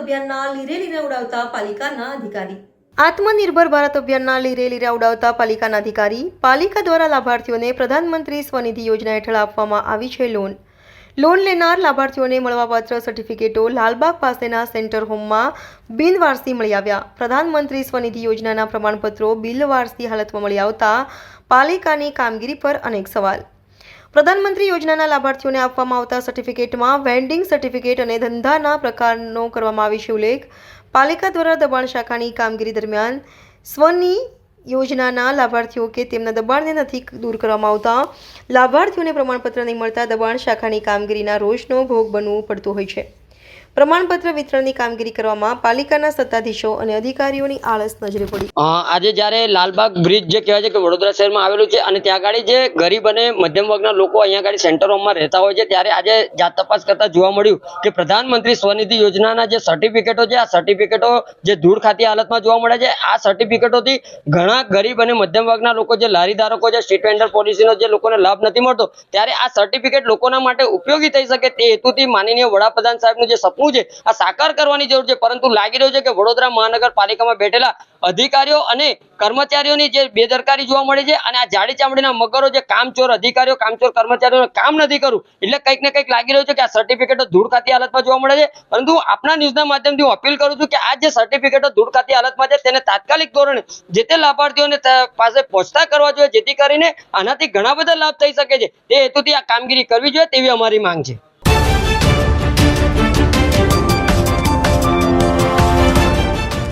અભિયાનના લીરે લીરે ઉડાવતા પાલિકાના અધિકારી। આત્મનિર્ભર ભારત અભિયાનના લીરે લીરે ઉડાવતા પાલિકાના અધિકારી। પાલિકા દ્વારા લાભાર્થીઓને પ્રધાનમંત્રી સ્વનિધિ યોજના હેઠળ આપવામાં આવી છે લોન લેનાર લાભાર્થીઓને મળવાપાત્ર સર્ટિફિકેટો લાલબાગ પાસેના સેન્ટર હોમમાં બિનવારસી મળી આવ્યા। પ્રધાનમંત્રી સ્વનિધિ યોજનાના પ્રમાણપત્રો બિનવારસી હાલતમાં મળી આવતા પાલિકાની કામગીરી પર અનેક સવાલ। પ્રધાનમંત્રી યોજનાના લાભાર્થીઓને આપવામાં આવતા સર્ટિફિકેટમાં વેન્ડિંગ સર્ટિફિકેટ અને ધંધાના પ્રકારનો કરવામાં આવે છે ઉલ્લેખ। પાલિકા દ્વારા દબાણ શાખાની કામગીરી દરમિયાન સ્વની યોજનાના લાભાર્થીઓ કે તેમના દબાણને નથી દૂર કરવામાં આવતા લાભાર્થીઓને પ્રમાણપત્ર નહીં મળતા દબાણ શાખાની કામગીરીના રોષનો ભોગ બનવું પડતું હોય છે। પ્રમાણપત્ર વિતરણની કામગીરી કરવામાં પાલિકાના સત્તાધીશો અને અધિકારીઓની આળસ નજરે પડી। આજે જ્યારે લાલબાગ બ્રિજ જે કહેવાય છે કે વડોદરા શહેરમાં આવેલું છે અને ત્યાં આગળ જે ગરીબ અને મધ્યમ વર્ગના લોકો અહીંયા આગળ સેન્ટર હોમમાં રહેતા હોય છે ત્યારે આજે જાત તપાસ કરતા જોવા મળ્યું કે પ્રધાનમંત્રી સ્વનિધિ યોજનાના જે સર્ટિફિકેટો છે આ સર્ટિફિકેટો જે ધૂળ ખાતી હાલતમાં જોવા મળે છે। આ સર્ટિફિકેટોથી ઘણા ગરીબ અને મધ્યમ વર્ગના લોકો જે લારી ધારકો છે સ્ટ્રીટ વેન્ડર પોલિસીનો જે લોકોને લાભ નથી મળતો ત્યારે આ સર્ટિફિકેટ લોકોના માટે ઉપયોગી થઈ શકે તે હેતુથી માનનીય વડાપ્રધાન સાહેબનું જે સપનું છે આ સાકાર કરવાની જરૂર છે। પરંતુ લાગી રહ્યું છે કે વડોદરા મહાનગરપાલિકામાં બેઠેલા અધિકારીઓ અને કર્મચારીઓની જે બેદરકારી જોવા મળે છે અને આ જાડી ચામડીના મગરો જે કામચોર અધિકારીઓ કામચોર કર્મચારીઓને કામ નથી કરવું એટલે કંઈક ને કંઈક લાગી રહ્યું છે કે આ સર્ટિફિકેટો ધૂળ ખાતી હાલતમાં જોવા મળે છે। પરંતુ આપણા ન્યૂઝના માધ્યમથી હું અપીલ કરું છું કે આ જે સર્ટિફિકેટો ધૂળ ખાતી હાલતમાં છે તેને તાત્કાલિક ધોરણે જે તે લાભાર્થીઓને પાસે પહોંચતા કરવા જોઈએ જેથી કરીને આનાથી ઘણા બધા લાભ થઈ શકે છે તે હેતુથી આ કામગીરી કરવી જોઈએ તેવી અમારી માંગ છે।